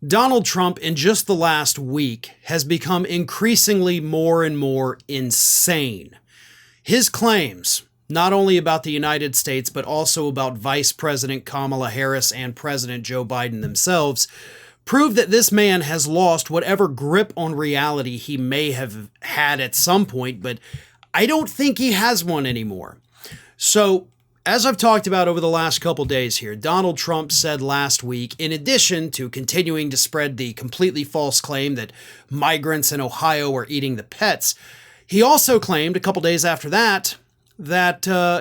Donald Trump, in just the last week, has become increasingly more and more insane. His claims, not only about the United States, but also about Vice President Kamala Harris and President Joe Biden themselves, prove that this man has lost whatever grip on reality he may have had at some point, but I don't think he has one anymore. So, as I've talked about over the last couple days here, Donald Trump said last week, in addition to continuing to spread the completely false claim that migrants in Ohio are eating the pets, he also claimed a couple days after that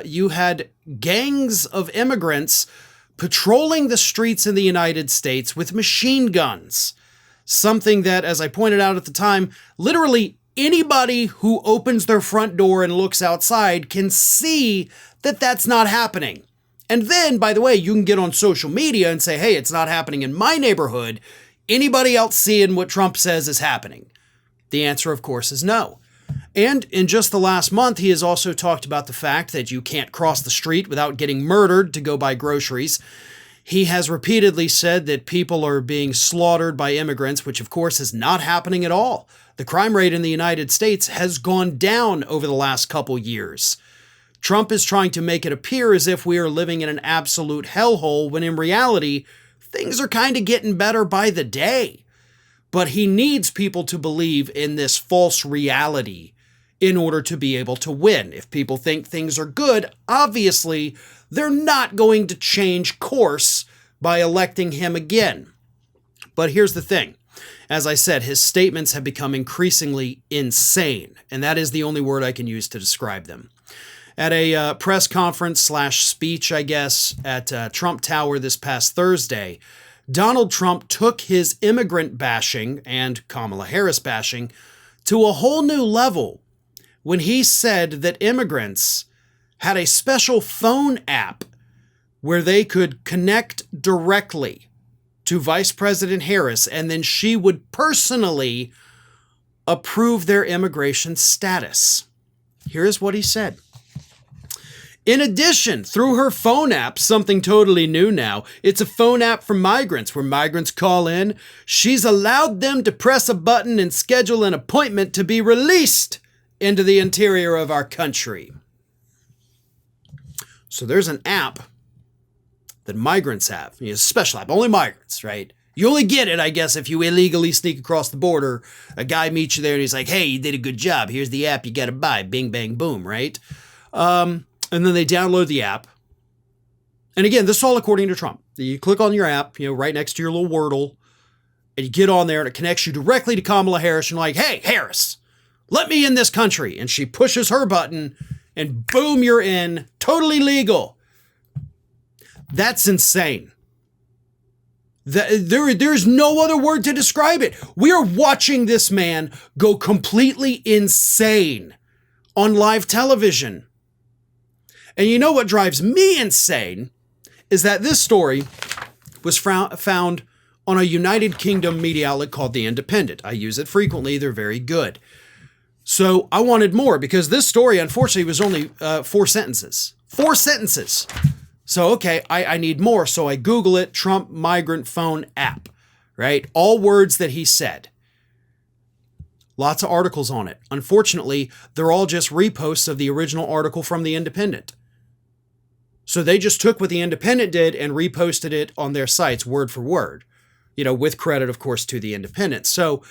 you had gangs of immigrants patrolling the streets in the United States with machine guns. Something that, as I pointed out at the time, literally anybody who opens their front door and looks outside can see that that's not happening. And then, by the way, you can get on social media and say, hey, it's not happening in my neighborhood. Anybody else seeing what Trump says is happening? The answer, of course, is no. And in just the last month, he has also talked about the fact that you can't cross the street without getting murdered to go buy groceries. He has repeatedly said that people are being slaughtered by immigrants, which of course is not happening at all. The crime rate in the United States has gone down over the last couple years. Trump is trying to make it appear as if we are living in an absolute hellhole, when in reality, things are kind of getting better by the day. But he needs people to believe in this false reality in order to be able to win. If people think things are good, obviously, they're not going to change course by electing him again. But here's the thing. As I said, his statements have become increasingly insane, and that is the only word I can use to describe them. At a press conference / speech, I guess, at Trump Tower this past Thursday, Donald Trump took his immigrant bashing and Kamala Harris bashing to a whole new level when he said that immigrants had a special phone app where they could connect directly to Vice President Harris, and then she would personally approve their immigration status. Here's what he said. In addition, through her phone app, something totally new now, it's a phone app for migrants. Where migrants call in, she's allowed them to press a button and schedule an appointment to be released into the interior of our country. So there's an app that migrants have. It's a special app, only migrants, right? You only get it, I guess, if you illegally sneak across the border. A guy meets you there and he's like, hey, you did a good job. Here's the app you got to buy. Bing, bang, boom, right? And then they download the app. And again, this is all according to Trump. You click on your app, right next to your little Wordle, and you get on there and it connects you directly to Kamala Harris. And you're like, hey, Harris, let me in this country. And she pushes her button and boom, you're in. Totally legal. That's insane. There's no other word to describe it. We are watching this man go completely insane on live television. And you know what drives me insane is that this story was found on a United Kingdom media outlet called The Independent. I use it frequently. They're very good. So I wanted more because this story, unfortunately, was only 4 sentences. 4 sentences. So, okay, I need more. So I Google it, Trump migrant phone app, right? All words that he said. Lots of articles on it. Unfortunately, they're all just reposts of the original article from The Independent. So they just took what The Independent did and reposted it on their sites word for word, with credit, of course, to The Independent. So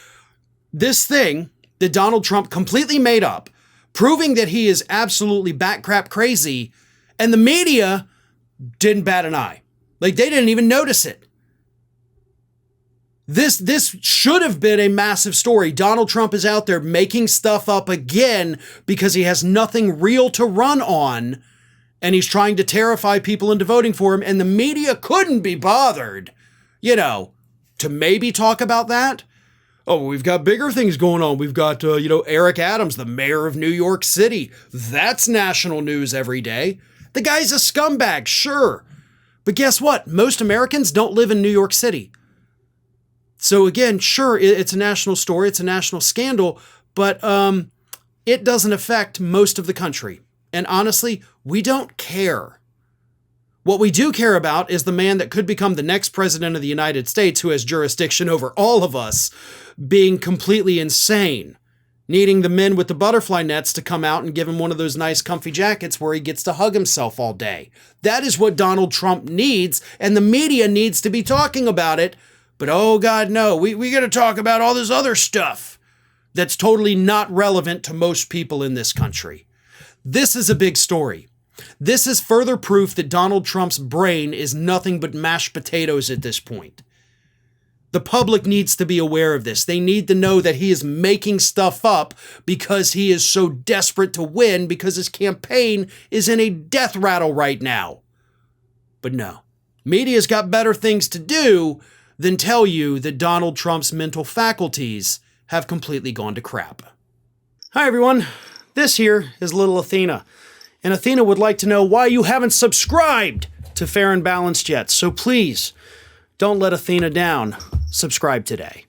this thing that Donald Trump completely made up, proving that he is absolutely bat crap crazy, and the media didn't bat an eye. Like, they didn't even notice it. This should have been a massive story. Donald Trump is out there making stuff up again because he has nothing real to run on, and he's trying to terrify people into voting for him, and the media couldn't be bothered, to maybe talk about that. Oh, we've got bigger things going on. We've got, Eric Adams, the mayor of New York City. That's national news every day. The guy's a scumbag, sure. But guess what? Most Americans don't live in New York City. So again, sure, it's a national story. It's a national scandal, but it doesn't affect most of the country. And honestly, we don't care. What we do care about is the man that could become the next president of the United States, who has jurisdiction over all of us, being completely insane, needing the men with the butterfly nets to come out and give him one of those nice comfy jackets where he gets to hug himself all day. That is what Donald Trump needs, and the media needs to be talking about it. But oh God, no, we got to talk about all this other stuff that's totally not relevant to most people in this country. This is a big story. This is further proof that Donald Trump's brain is nothing but mashed potatoes at this point. The public needs to be aware of this. They need to know that he is making stuff up because he is so desperate to win, because his campaign is in a death rattle right now. But no, media's got better things to do than tell you that Donald Trump's mental faculties have completely gone to crap. Hi everyone, this here is little Athena. And Athena would like to know why you haven't subscribed to Fair and Balanced yet. So please, don't let Athena down. Subscribe today.